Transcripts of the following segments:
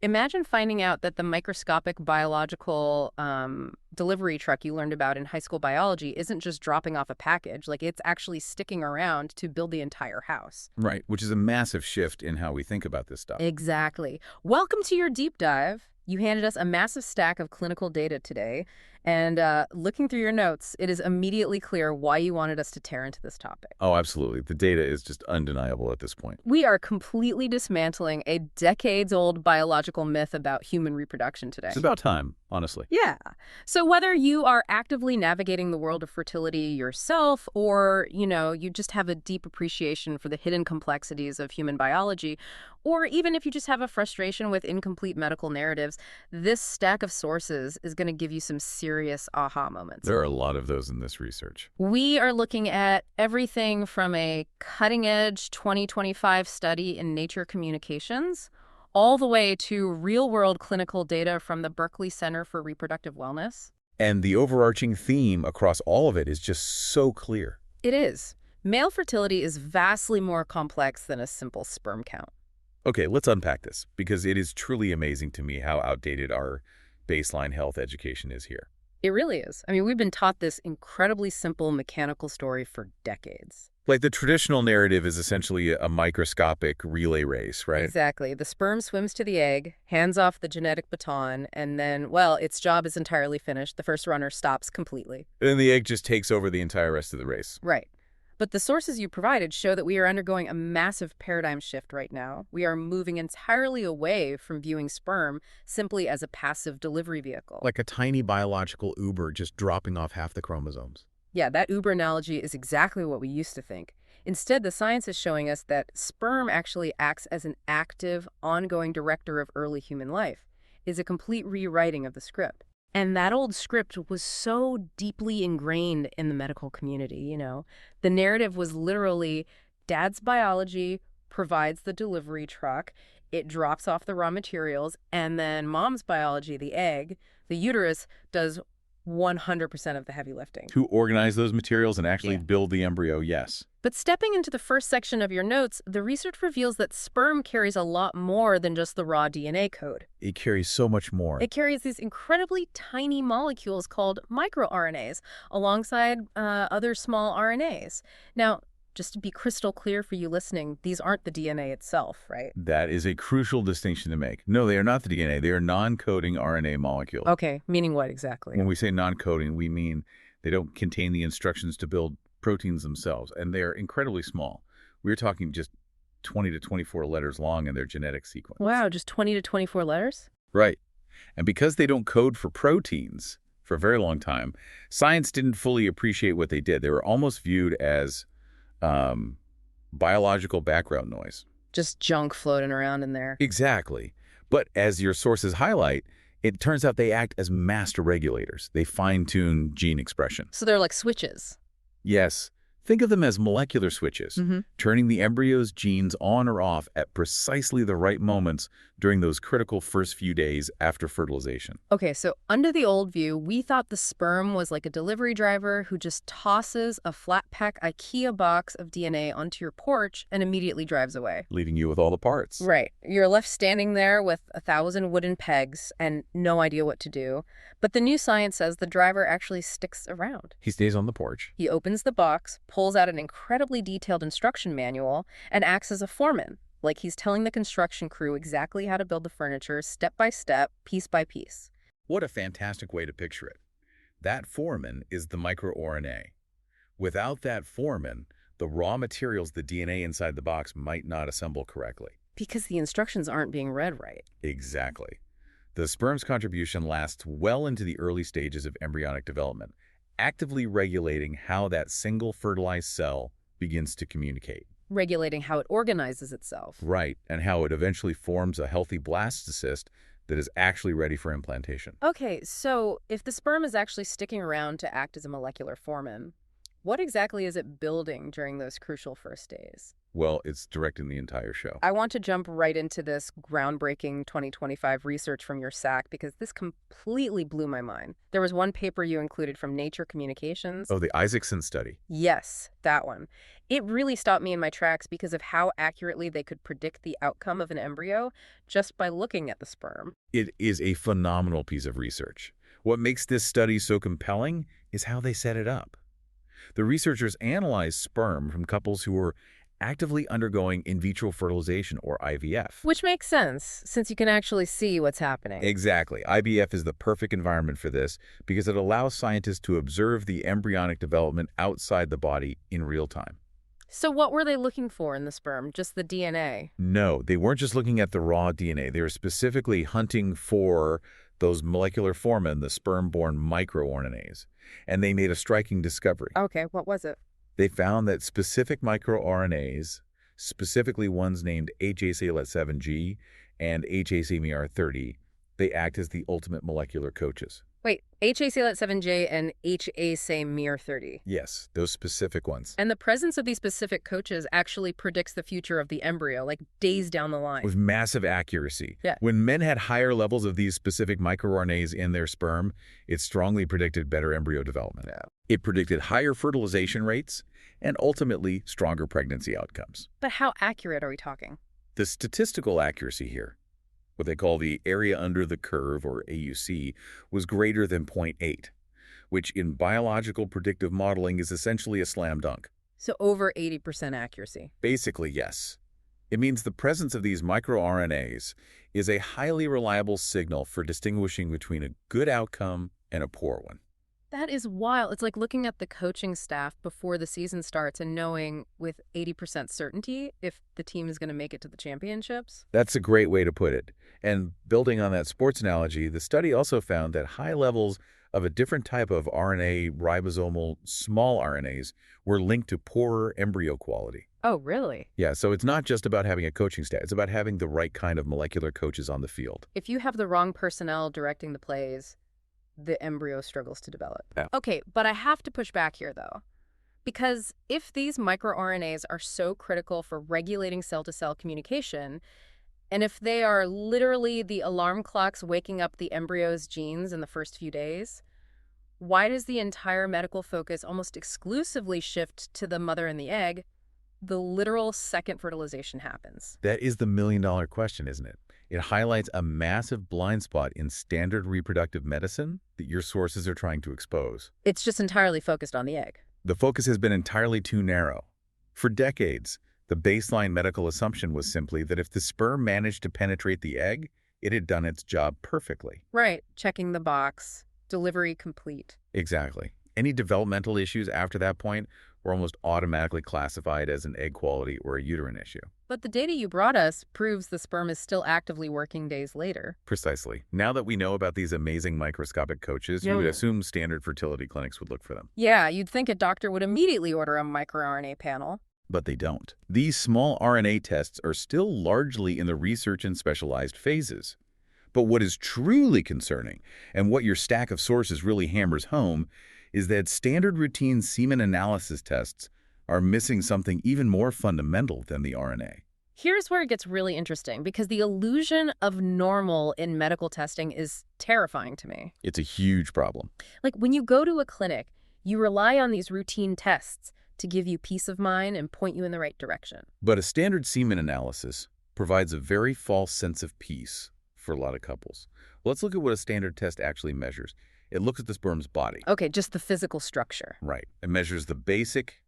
Imagine finding out that the microscopic biological delivery truck you learned about in high school biology isn't just dropping off a package, like it's actually sticking around to build the entire house. Right, which is a massive shift in how we think about this stuff. Exactly. Welcome to your deep dive. You handed us a massive stack of clinical data today, and looking through your notes, it is immediately clear why you wanted us to tear into this topic. Oh, absolutely. The data is just undeniable at this point. We are completely dismantling a decades-old biological myth about human reproduction today. It's about time, honestly. Yeah. So whether you are actively navigating the world of fertility yourself or, you just have a deep appreciation for the hidden complexities of human biology, or even if you just have a frustration with incomplete medical narratives, this stack of sources is going to give you some serious aha moments. There are a lot of those in this research. We are looking at everything from a cutting-edge 2025 study in Nature Communications all the way to real-world clinical data from the Berkeley Center for Reproductive Wellness. And the overarching theme across all of it is just so clear. It is. Male fertility is vastly more complex than a simple sperm count. Okay, let's unpack this, because it is truly amazing to me how outdated our baseline health education is here. It really is. I mean, we've been taught this incredibly simple mechanical story for decades. Like the traditional narrative is essentially a microscopic relay race, right? Exactly. The sperm swims to the egg, hands off the genetic baton, and then, well, its job is entirely finished. The first runner stops completely. And the egg just takes over the entire rest of the race. Right. But the sources you provided show that we are undergoing a massive paradigm shift right now. We are moving entirely away from viewing sperm simply as a passive delivery vehicle. Like a tiny biological Uber just dropping off half the chromosomes. Yeah, that Uber analogy is exactly what we used to think. Instead, the science is showing us that sperm actually acts as an active, ongoing director of early human life. It's a complete rewriting of the script. And that old script was so deeply ingrained in the medical community, The narrative was literally dad's biology provides the delivery truck, it drops off the raw materials, and then mom's biology, the egg, the uterus, does 100% of the heavy lifting. To organize those materials and actually build the embryo, yes. But stepping into the first section of your notes, the research reveals that sperm carries a lot more than just the raw DNA code. It carries so much more. It carries these incredibly tiny molecules called microRNAs alongside other small RNAs. Now, just to be crystal clear for you listening, these aren't the DNA itself, right? That is a crucial distinction to make. No, they are not the DNA. They are non-coding RNA molecules. Okay, meaning what exactly? When we say non-coding, we mean they don't contain the instructions to build proteins themselves, and they are incredibly small. We're talking just 20 to 24 letters long in their genetic sequence. Wow, just 20 to 24 letters? Right. And because they don't code for proteins for a very long time, science didn't fully appreciate what they did. They were almost viewed as biological background noise. Just junk floating around in there. Exactly. But as your sources highlight, it turns out they act as master regulators. They fine-tune gene expression. So they're like switches. Yes. Think of them as molecular switches, turning the embryo's genes on or off at precisely the right moments during those critical first few days after fertilization. Okay, so under the old view, we thought the sperm was like a delivery driver who just tosses a flat-pack IKEA box of DNA onto your porch and immediately drives away. Leaving you with all the parts. Right. You're left standing there with 1,000 wooden pegs and no idea what to do. But the new science says the driver actually sticks around. He stays on the porch. He opens the box, pulls out an incredibly detailed instruction manual, and acts as a foreman. Like he's telling the construction crew exactly how to build the furniture, step by step, piece by piece. What a fantastic way to picture it. That foreman is the microRNA. Without that foreman, the raw materials, the DNA inside the box, might not assemble correctly. Because the instructions aren't being read right. Exactly. The sperm's contribution lasts well into the early stages of embryonic development, actively regulating how that single fertilized cell begins to communicate. Regulating how it organizes itself. Right, and how it eventually forms a healthy blastocyst that is actually ready for implantation. Okay, so if the sperm is actually sticking around to act as a molecular foreman, what exactly is it building during those crucial first days? Well, it's directing the entire show. I want to jump right into this groundbreaking 2025 research from your SAC because this completely blew my mind. There was one paper you included from Nature Communications. Oh, the Isaacson study. Yes, that one. It really stopped me in my tracks because of how accurately they could predict the outcome of an embryo just by looking at the sperm. It is a phenomenal piece of research. What makes this study so compelling is how they set it up. The researchers analyzed sperm from couples who were actively undergoing in vitro fertilization, or IVF. Which makes sense, since you can actually see what's happening. Exactly. IVF is the perfect environment for this because it allows scientists to observe the embryonic development outside the body in real time. So what were they looking for in the sperm? Just the DNA? No, they weren't just looking at the raw DNA. They were specifically hunting for those molecular formin, the sperm-borne microRNAs. And they made a striking discovery. Okay, what was it? They found that specific microRNAs, specifically ones named HACLet7G and HACMR30, they act as the ultimate molecular coaches. Wait, HACLet7J and HACMR30. Yes, those specific ones. And the presence of these specific coaches actually predicts the future of the embryo, like days down the line. With massive accuracy. Yeah. When men had higher levels of these specific microRNAs in their sperm, it strongly predicted better embryo development. Yeah. It predicted higher fertilization rates and ultimately stronger pregnancy outcomes. But how accurate are we talking? The statistical accuracy here, what they call the area under the curve, or AUC, was greater than 0.8, which in biological predictive modeling is essentially a slam dunk. So over 80% accuracy. Basically, yes. It means the presence of these microRNAs is a highly reliable signal for distinguishing between a good outcome and a poor one. That is wild. It's like looking at the coaching staff before the season starts and knowing with 80% certainty if the team is going to make it to the championships. That's a great way to put it. And building on that sports analogy, the study also found that high levels of a different type of RNA, ribosomal small RNAs, were linked to poorer embryo quality. Oh, really? Yeah, so it's not just about having a coaching staff. It's about having the right kind of molecular coaches on the field. If you have the wrong personnel directing the plays, the embryo struggles to develop. Yeah. Okay, but I have to push back here, though. Because if these microRNAs are so critical for regulating cell-to-cell communication, and if they are literally the alarm clocks waking up the embryo's genes in the first few days, why does the entire medical focus almost exclusively shift to the mother and the egg the literal second fertilization happens? That is the million-dollar question, isn't it? It highlights a massive blind spot in standard reproductive medicine that your sources are trying to expose. It's just entirely focused on the egg. The focus has been entirely too narrow. For decades, the baseline medical assumption was simply that if the sperm managed to penetrate the egg, it had done its job perfectly. Right, checking the box, delivery complete. Exactly. Any developmental issues after that point were almost automatically classified as an egg quality or a uterine issue. But the data you brought us proves the sperm is still actively working days later. Precisely. Now that we know about these amazing microscopic coaches, you would assume standard fertility clinics would look for them. Yeah, you'd think a doctor would immediately order a microRNA panel. But they don't. These small RNA tests are still largely in the research and specialized phases. But what is truly concerning, and what your stack of sources really hammers home, is that standard routine semen analysis tests are missing something even more fundamental than the RNA. Here's where it gets really interesting, because the illusion of normal in medical testing is terrifying to me. It's a huge problem. Like when you go to a clinic, you rely on these routine tests to give you peace of mind and point you in the right direction. But a standard semen analysis provides a very false sense of peace for a lot of couples. Let's look at what a standard test actually measures. It looks at the sperm's body. Okay, just the physical structure. Right. It measures the basic,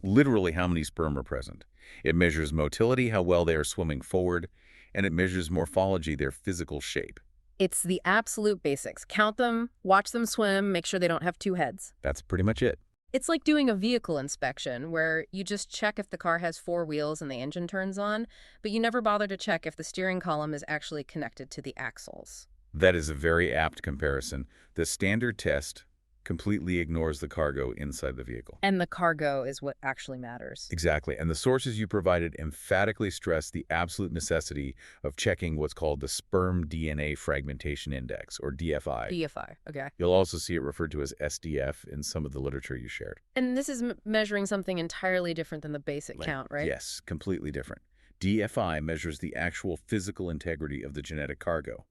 literally how many sperm are present. It measures motility, how well they are swimming forward, and it measures morphology, their physical shape. It's the absolute basics. Count them, watch them swim, make sure they don't have two heads. That's pretty much it. It's like doing a vehicle inspection where you just check if the car has 4 wheels and the engine turns on, but you never bother to check if the steering column is actually connected to the axles. That is a very apt comparison. The standard test completely ignores the cargo inside the vehicle. And the cargo is what actually matters. Exactly. And the sources you provided emphatically stress the absolute necessity of checking what's called the Sperm DNA Fragmentation Index, or DFI. DFI, okay. You'll also see it referred to as SDF in some of the literature you shared. And this is measuring something entirely different than the basic count, right? Yes, completely different. DFI measures the actual physical integrity of the genetic cargo.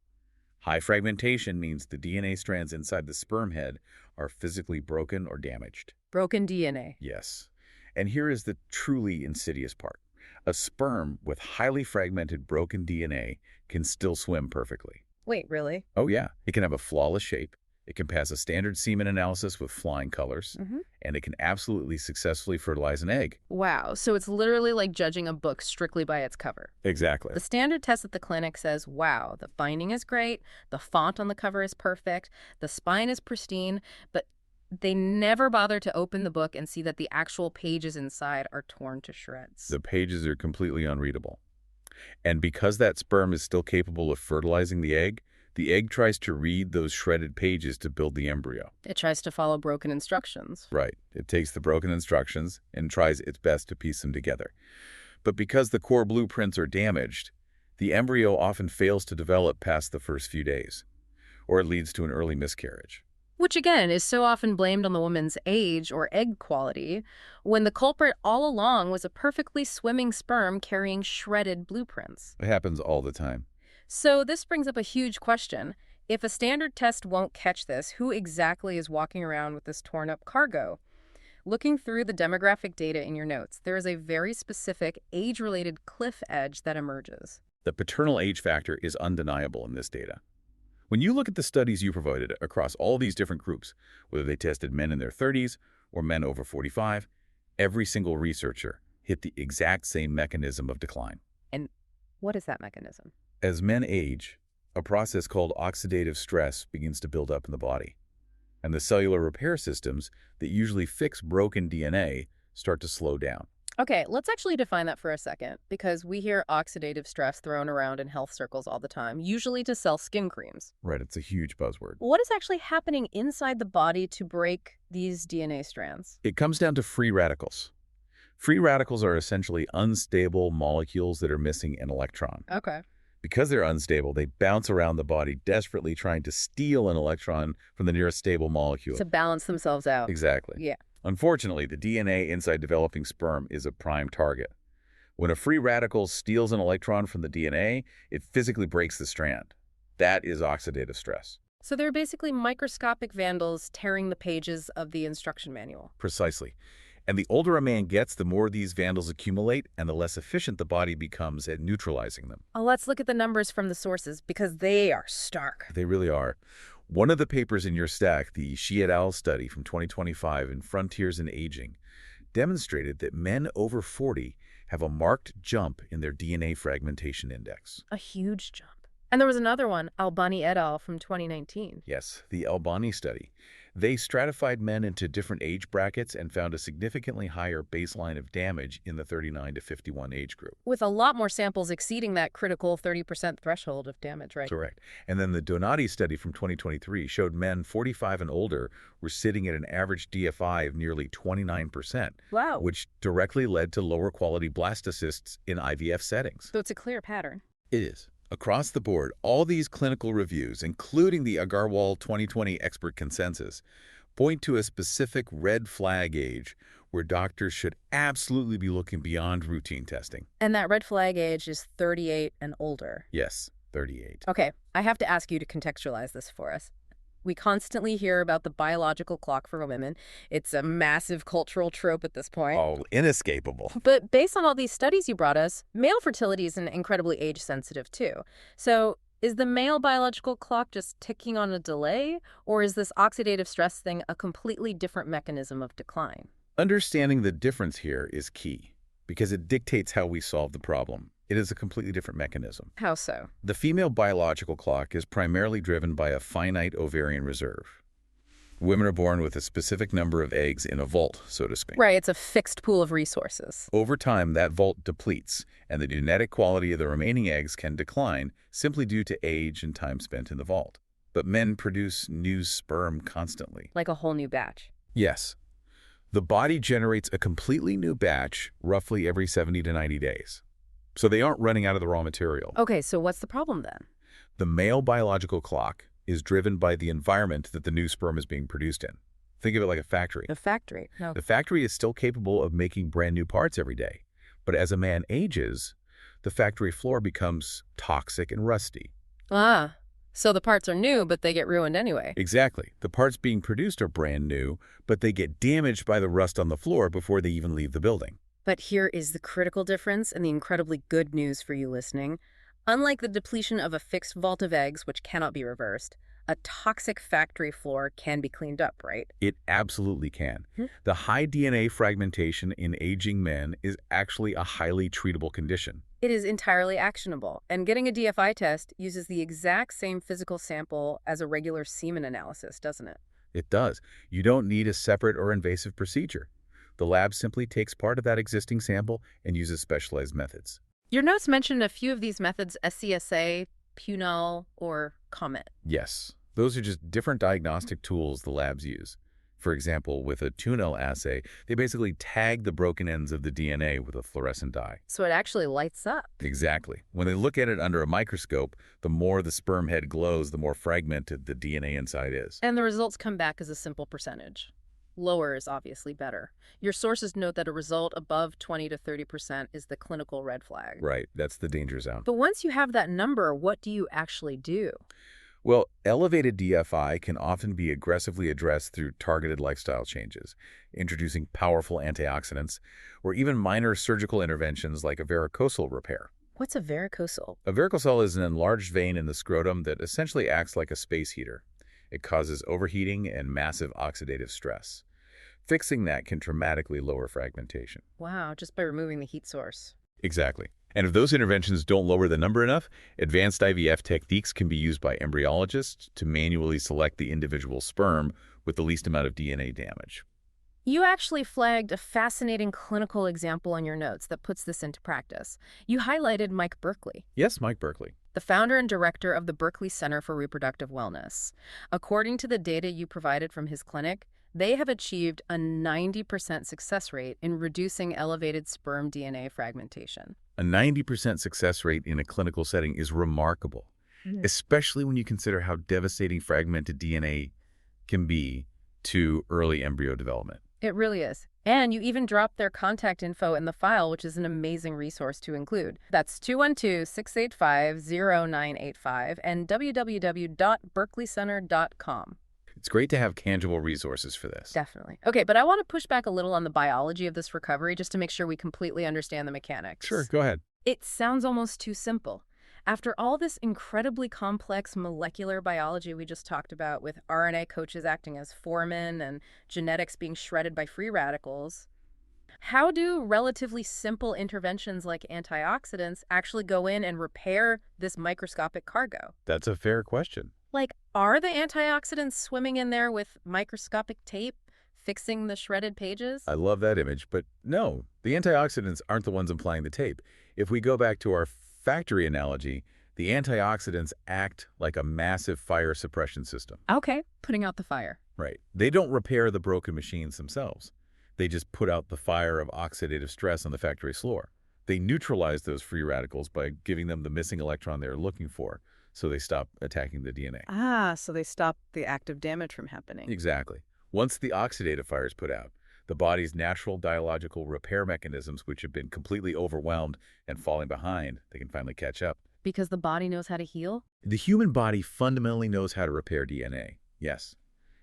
High fragmentation means the DNA strands inside the sperm head are physically broken or damaged. Broken DNA. Yes. And here is the truly insidious part. A sperm with highly fragmented broken DNA can still swim perfectly. Wait, really? Oh yeah. It can have a flawless shape. It can pass a standard semen analysis with flying colors. And it can absolutely successfully fertilize an egg. Wow, so it's literally like judging a book strictly by its cover. Exactly. The standard test at the clinic says, wow, the binding is great, the font on the cover is perfect, the spine is pristine, but they never bother to open the book and see that the actual pages inside are torn to shreds. The pages are completely unreadable. And because that sperm is still capable of fertilizing the egg tries to read those shredded pages to build the embryo. It tries to follow broken instructions. Right. It takes the broken instructions and tries its best to piece them together. But because the core blueprints are damaged, the embryo often fails to develop past the first few days, or it leads to an early miscarriage. Which, again, is so often blamed on the woman's age or egg quality, when the culprit all along was a perfectly swimming sperm carrying shredded blueprints. It happens all the time. So this brings up a huge question. If a standard test won't catch this, who exactly is walking around with this torn-up cargo? Looking through the demographic data in your notes, there is a very specific age-related cliff edge that emerges. The paternal age factor is undeniable in this data. When you look at the studies you provided across all these different groups, whether they tested men in their 30s or men over 45, every single researcher hit the exact same mechanism of decline. And what is that mechanism? As men age, a process called oxidative stress begins to build up in the body, and the cellular repair systems that usually fix broken DNA start to slow down. Okay, let's actually define that for a second, because we hear oxidative stress thrown around in health circles all the time, usually to sell skin creams. Right, it's a huge buzzword. What is actually happening inside the body to break these DNA strands? It comes down to free radicals. Free radicals are essentially unstable molecules that are missing an electron. Okay. Because they're unstable, they bounce around the body, desperately trying to steal an electron from the nearest stable molecule. To balance themselves out. Exactly. Yeah. Unfortunately, the DNA inside developing sperm is a prime target. When a free radical steals an electron from the DNA, it physically breaks the strand. That is oxidative stress. So they're basically microscopic vandals tearing the pages of the instruction manual. Precisely. And the older a man gets, the more these vandals accumulate and the less efficient the body becomes at neutralizing them. Let's look at the numbers from the sources, because they are stark. They really are. One of the papers in your stack, the Shi et al. Study from 2025 in Frontiers in Aging, demonstrated that men over 40 have a marked jump in their DNA fragmentation index. A huge jump. And there was another one, Albani et al. From 2019. Yes, the Albani study. They stratified men into different age brackets and found a significantly higher baseline of damage in the 39 to 51 age group. With a lot more samples exceeding that critical 30% threshold of damage, right? Correct. And then the Donati study from 2023 showed men 45 and older were sitting at an average DFI of nearly 29%. Wow. Which directly led to lower quality blastocysts in IVF settings. So it's a clear pattern. It is. Across the board, all these clinical reviews, including the Agarwal 2020 expert consensus, point to a specific red flag age where doctors should absolutely be looking beyond routine testing. And that red flag age is 38 and older. Yes, 38. Okay, I have to ask you to contextualize this for us. We constantly hear about the biological clock for women. It's a massive cultural trope at this point. Oh, inescapable. But based on all these studies you brought us, male fertility is incredibly age-sensitive too. So is the male biological clock just ticking on a delay, or is this oxidative stress thing a completely different mechanism of decline? Understanding the difference here is key, because it dictates how we solve the problem. It is a completely different mechanism. How so? The female biological clock is primarily driven by a finite ovarian reserve. Women are born with a specific number of eggs in a vault, so to speak. Right, it's a fixed pool of resources. Over time, that vault depletes, and the genetic quality of the remaining eggs can decline simply due to age and time spent in the vault. but men produce new sperm constantly. Like a whole new batch. Yes. The body generates a completely new batch roughly every 70 to 90 days. So they aren't running out of the raw material. Okay, so what's the problem then? The male biological clock is driven by the environment that the new sperm is being produced in. Think of it like a factory. The factory. No. The factory is still capable of making brand new parts every day. But as a man ages, the factory floor becomes toxic and rusty. Ah, so the parts are new, but they get ruined anyway. Exactly. The parts being produced are brand new, but they get damaged by the rust on the floor before they even leave the building. But here is the critical difference and the incredibly good news for you listening. Unlike the depletion of a fixed vault of eggs, which cannot be reversed, a toxic factory floor can be cleaned up, right? It absolutely can. The high DNA fragmentation in aging men is actually a highly treatable condition. It is entirely actionable, and getting a DFI test uses the exact same physical sample as a regular semen analysis, doesn't it? It does. You don't need a separate or invasive procedure. The lab simply takes part of that existing sample and uses specialized methods. Your notes mentioned a few of these methods, ICSI, Punal, or Comet. Yes, those are just different diagnostic tools the labs use. For example, with a Tunel assay, they basically tag the broken ends of the DNA with a fluorescent dye. So it actually lights up. Exactly. When they look at it under a microscope, the more the sperm head glows, the more fragmented the DNA inside is. And the results come back as a simple percentage. Lower is obviously better. Your sources note that a result above 20 to 30% is the clinical red flag. Right, that's the danger zone. But once you have that number, what do you actually do? Well, elevated DFI can often be aggressively addressed through targeted lifestyle changes, introducing powerful antioxidants, or even minor surgical interventions like a varicocele repair. What's a varicocele? A varicocele is an enlarged vein in the scrotum that essentially acts like a space heater. It causes overheating and massive oxidative stress. Fixing that can dramatically lower fragmentation. Wow, just by removing the heat source. Exactly. And if those interventions don't lower the number enough, advanced IVF techniques can be used by embryologists to manually select the individual sperm with the least amount of DNA damage. You actually flagged a fascinating clinical example in your notes that puts this into practice. You highlighted Mike Berkeley, Yes, Mike Berkeley. the founder and director of the Berkeley Center for Reproductive Wellness. According to the data you provided from his clinic, they have achieved a 90% success rate in reducing elevated sperm DNA fragmentation. A 90% success rate in a clinical setting is remarkable, especially when you consider how devastating fragmented DNA can be to early embryo development. It really is. And you even dropped their contact info in the file, which is an amazing resource to include. That's 212-685-0985 and www.berkeleycenter.com. It's great to have tangible resources for this. Definitely. Okay, but I want to push back a little on the biology of this recovery just to make sure we completely understand the mechanics. Sure, go ahead. It sounds almost too simple. After all this incredibly complex molecular biology we just talked about, with RNA coaches acting as foremen and genetics being shredded by free radicals, how do relatively simple interventions like antioxidants actually go in and repair this microscopic cargo? That's a fair question. Like, are the antioxidants swimming in there with microscopic tape, fixing the shredded pages? I love that image, but no, the antioxidants aren't the ones applying the tape. If we go back to our factory analogy, the antioxidants act like a massive fire suppression system. Okay, putting out the fire. Right. They don't repair the broken machines themselves. They just put out the fire of oxidative stress on the factory floor. They neutralize those free radicals by giving them the missing electron they're looking for, so they stop attacking the DNA. Ah, so they stop the active damage from happening. Exactly. Once the oxidative fire is put out, the body's natural biological repair mechanisms, which have been completely overwhelmed and falling behind, they can finally catch up. Because the body knows how to heal? The human body fundamentally knows how to repair DNA, yes.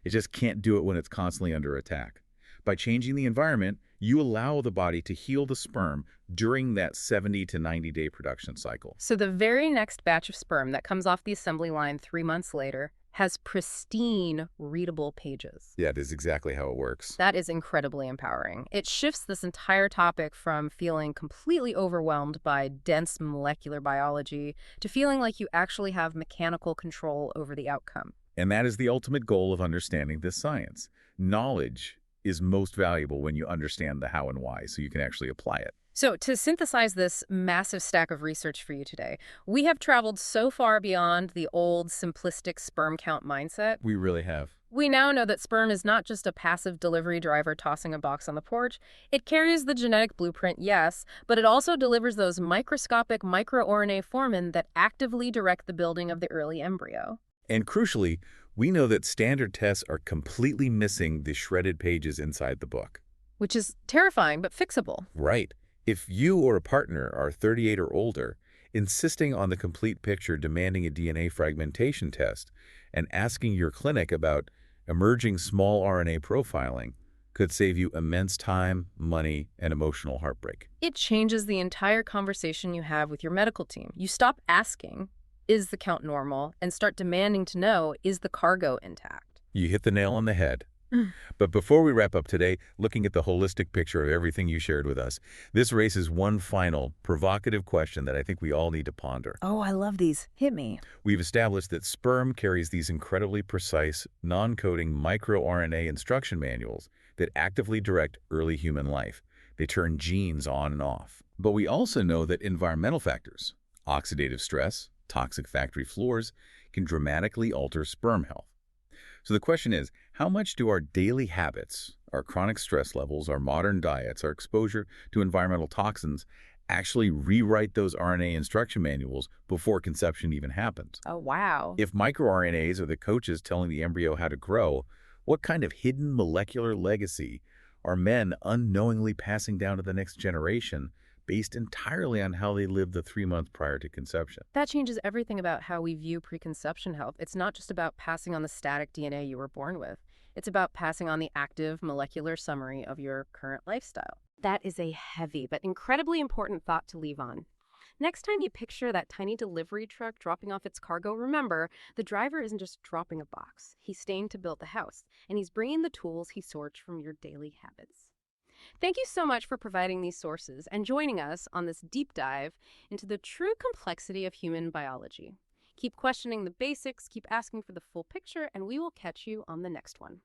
It just can't do it when it's constantly under attack. By changing the environment, you allow the body to heal the sperm during that 70 to 90-day production cycle. So the very next batch of sperm that comes off the assembly line 3 months later has pristine, readable pages. Yeah, that is exactly how it works. That is incredibly empowering. It shifts this entire topic from feeling completely overwhelmed by dense molecular biology to feeling like you actually have mechanical control over the outcome. And that is the ultimate goal of understanding this science. Knowledge is most valuable when you understand the how and why, so you can actually apply it. So, to synthesize this massive stack of research for you today, we have traveled so far beyond the old simplistic sperm count mindset. We really have. We now know that sperm is not just a passive delivery driver tossing a box on the porch. It carries the genetic blueprint, yes, but it also delivers those microscopic microRNA foramen that actively direct the building of the early embryo. And crucially, we know that standard tests are completely missing the shredded pages inside the book. Which is terrifying, but fixable. Right. If you or a partner are 38 or older, insisting on the complete picture demanding a DNA fragmentation test and asking your clinic about emerging small RNA profiling could save you immense time, money, and emotional heartbreak. It changes the entire conversation you have with your medical team. You stop asking, is the count normal, and start demanding to know, is the cargo intact? You hit the nail on the head. But before we wrap up today, looking at the holistic picture of everything you shared with us, this raises one final, provocative question that I think we all need to ponder. Oh, I love these. Hit me. We've established that sperm carries these incredibly precise, non-coding microRNA instruction manuals that actively direct early human life. They turn genes on and off. But we also know that environmental factors, oxidative stress, toxic factory floors, can dramatically alter sperm health. So the question is, how much do our daily habits, our chronic stress levels, our modern diets, our exposure to environmental toxins actually rewrite those RNA instruction manuals before conception even happens? Oh, wow. If microRNAs are the coaches telling the embryo how to grow, what kind of hidden molecular legacy are men unknowingly passing down to the next generation based entirely on how they lived the 3 months prior to conception? That changes everything about how we view preconception health. It's not just about passing on the static DNA you were born with. It's about passing on the active molecular summary of your current lifestyle. That is a heavy but incredibly important thought to leave on. Next time you picture that tiny delivery truck dropping off its cargo, remember, the driver isn't just dropping a box. He's staying to build the house, and he's bringing the tools he sorts from your daily habits. Thank you so much for providing these sources and joining us on this deep dive into the true complexity of human biology. Keep questioning the basics, keep asking for the full picture, and we will catch you on the next one.